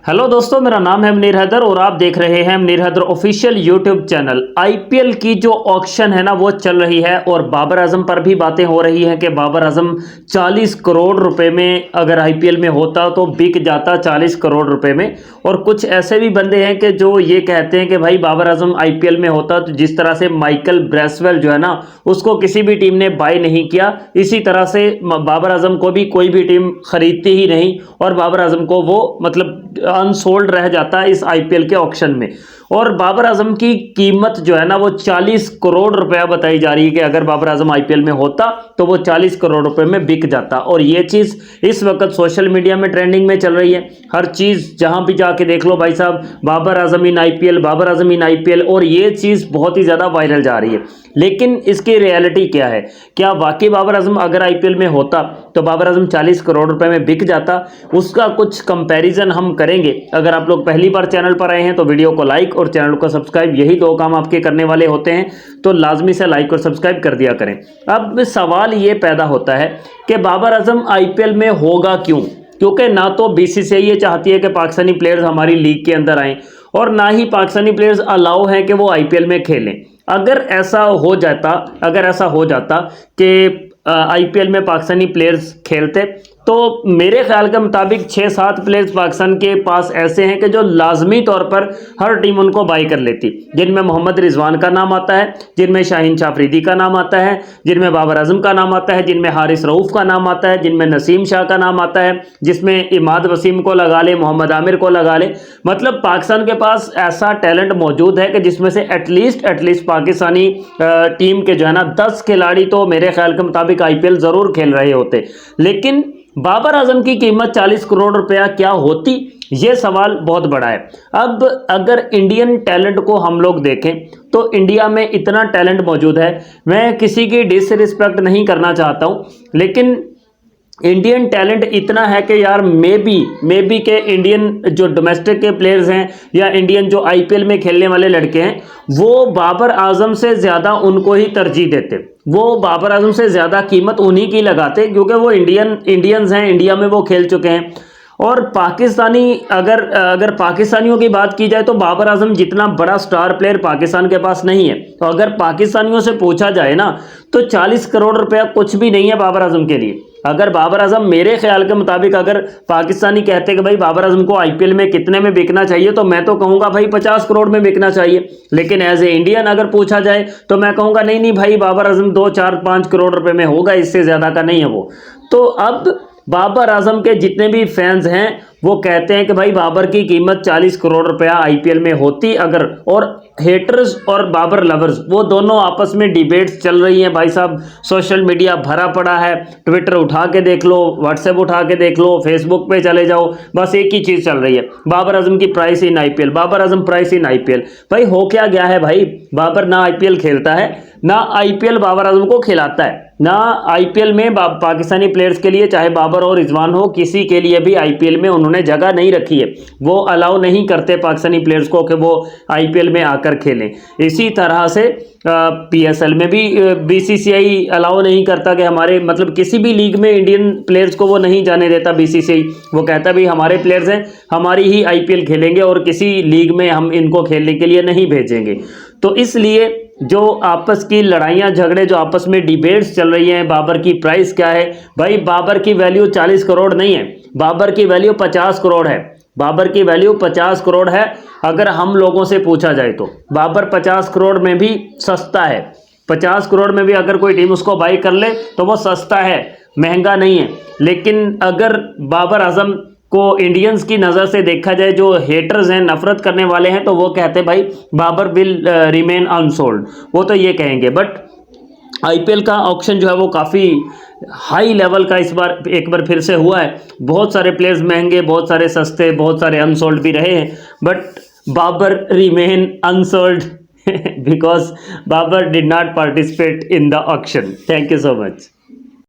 Hello दोस्तों, मेरा नाम है मुनीर हैदर और आप देख रहे हैं Munir Haider official YouTube channel. IPL की जो ऑक्शन है ना वो चल रही है और बाबर आजम पर भी बातें हो रही हैं कि बाबर आजम 40 करोड़ रुपए में अगर आईपीएल में होता तो बिक जाता 40 करोड़ रुपए में। और कुछ ऐसे भी बंदे हैं कि जो ये कहते हैं कि भाई बाबर आजम आईपीएल में होता तो जिस तरह से माइकल ब्रेसवेल जो है ना उसको किसी भी टीम ने बाय नहीं किया, इसी तरह से बाबर आजम को भी कोई भी टीम खरीदती ही नहीं और बाबर आजम को वो मतलब अनसोल्ड रह जाता है इस आईपीएल के ऑक्शन में। और बाबर आजम की कीमत जो है ना वो 40 करोड़ रुपया बताई जा रही है कि अगर बाबर आजम आईपीएल में होता तो वो 40 करोड़ रुपए में बिक जाता। और ये चीज़ इस वक्त सोशल मीडिया में ट्रेंडिंग में चल रही है। हर चीज़ जहां भी जाके देख लो भाई साहब, Babar Azam in IPL, Babar Azam in IPL, और ये चीज़ बहुत ही ज़्यादा वायरल जा रही है। लेकिन इसकी रियलिटी क्या है? क्या वाकई बाबर आजम अगर आईपीएल में होता तो बाबर आजम 40 करोड़ रुपए में बिक जाता? उसका कुछ कंपैरिजन हम करेंगे। अगर आप लोग पहली बार चैनल पर आए हैं तो वीडियो को लाइक और चैनल को सब्सक्राइब, यही दो काम आपके करने वाले होते हैं, तो लाजमी से लाइक और सब्सक्राइब कर दिया करें। अब सवाल ये पैदा होता है कि बाबर आजम आईपीएल में होगा क्यों? क्योंकि ना तो बीसीसीआई ये चाहती है कि पाकिस्तानी प्लेयर्स हमारी लीग के अंदर आएँ और ना ही पाकिस्तानी प्लेयर्स अलाउ हैं कि वो आईपीएल में खेलें। अगर ऐसा हो जाता कि आईपीएल में पाकिस्तानी प्लेयर्स खेलते तो मेरे ख्याल के मुताबिक 6-7 प्लेयर्स पाकिस्तान के पास ऐसे हैं कि जो लाजमी तौर पर हर टीम उनको बाई कर लेती, जिनमें मोहम्मद रिजवान का नाम आता है, जिनमें शाहीन शाह अफरीदी का नाम आता है, जिनमें बाबर आजम का नाम आता है, जिनमें हारिस रऊफ का नाम आता है, जिनमें नसीम शाह का नाम आता है, जिसमें इमाद वसीम को लगा ले, मोहम्मद आमिर को लगा ले। मतलब पाकिस्तान के पास ऐसा टैलेंट मौजूद है कि जिसमें से एटलीस्ट पाकिस्तानी टीम के जो है ना 10 खिलाड़ी तो मेरे ख्याल के मुताबिक आईपीएल जरूर खेल रहे होते। लेकिन बाबर आजम की कीमत 40 करोड़ रुपया क्या होती, यह सवाल बहुत बड़ा है। अब अगर इंडियन टैलेंट को हम लोग देखें तो इंडिया में इतना टैलेंट मौजूद है। मैं किसी की डिसरिस्पेक्ट नहीं करना चाहता हूं, लेकिन इंडियन टैलेंट इतना है कि यार मे बी के इंडियन जो डोमेस्टिक के प्लेयर्स हैं या इंडियन जो आईपीएल में खेलने वाले लड़के हैं वो बाबर आजम से ज़्यादा उनको ही तरजीह देते, वो बाबर आजम से ज़्यादा कीमत उन्हीं की लगाते, क्योंकि वो इंडियंस हैं, इंडिया में वो खेल चुके हैं। और पाकिस्तानी अगर पाकिस्तानियों की बात की जाए तो बाबर आजम जितना बड़ा स्टार प्लेयर पाकिस्तान के पास नहीं है। तो अगर पाकिस्तानियों से पूछा जाए ना तो 40 करोड़ रुपया कुछ भी नहीं है बाबर आजम के लिए। अगर बाबर आजम, मेरे ख्याल के मुताबिक, अगर पाकिस्तानी कहते कि भाई बाबर आजम को आईपीएल में कितने में बिकना चाहिए तो मैं तो कहूंगा भाई 50 करोड़ में बिकना चाहिए। लेकिन एज ए इंडियन अगर पूछा जाए तो मैं कहूंगा नहीं भाई बाबर आजम 2, 4, 5 करोड़ रुपए में होगा, इससे ज्यादा का नहीं है वो। तो अब बाबर आजम के जितने भी फैंस हैं वो कहते हैं कि भाई बाबर की कीमत 40 करोड़ रुपया आईपीएल में होती अगर। और हेटर्स और बाबर लवर्स वो दोनों आपस में डिबेट्स चल रही हैं भाई साहब। सोशल मीडिया भरा पड़ा है, ट्विटर उठा के देख लो, व्हाट्सएप उठा के देख लो, फेसबुक पे चले जाओ, बस एक ही चीज़ चल रही है, बाबर आजम की price in IPL, Babar Azam price in IPL. भाई हो क्या गया है भाई? बाबर ना आईपीएल खेलता है, ना आईपीएल बाबर आजम को खिलाता है, ना आईपीएल में पाकिस्तानी प्लेयर्स के लिए, चाहे बाबर और रिजवान हो, किसी के लिए भी आईपीएल में उन्होंने जगह नहीं रखी है। वो अलाउ नहीं करते पाकिस्तानी प्लेयर्स को कि वो आईपीएल में आकर खेलें। इसी तरह से पीएसएल में भी बीसीसीआई अलाउ नहीं करता कि हमारे, मतलब किसी भी लीग में इंडियन प्लेयर्स को वो नहीं जाने देता बीसीसीआई। वो कहता भी हमारे प्लेयर्स हैं, हमारी ही आईपीएल खेलेंगे और किसी लीग में हम इनको खेलने के लिए नहीं भेजेंगे। तो इसलिए जो आपस की लड़ाइयाँ झगड़े, जो आपस में डिबेट्स चल रही हैं, बाबर की प्राइस क्या है, भाई बाबर की वैल्यू 40 करोड़ नहीं है, बाबर की वैल्यू 50 करोड़ है। बाबर की वैल्यू 50 करोड़ है। अगर हम लोगों से पूछा जाए तो बाबर 50 करोड़ में भी सस्ता है। 50 करोड़ में भी अगर कोई टीम उसको बाई कर ले तो वो सस्ता है, महंगा नहीं है। लेकिन अगर बाबर आजम को इंडियंस की नज़र से देखा जाए, जो हेटर्स हैं, नफरत करने वाले हैं, तो वो कहते भाई बाबर विल रिमेन अनसोल्ड, वो तो ये कहेंगे। बट आईपीएल का ऑक्शन जो है वो काफ़ी हाई लेवल का इस बार एक बार फिर से हुआ है। बहुत सारे प्लेयर्स महंगे, बहुत सारे सस्ते, बहुत सारे अनसोल्ड भी रहे हैं, but Babar remain unsold because Babar did not participate in the auction. Thank you so much.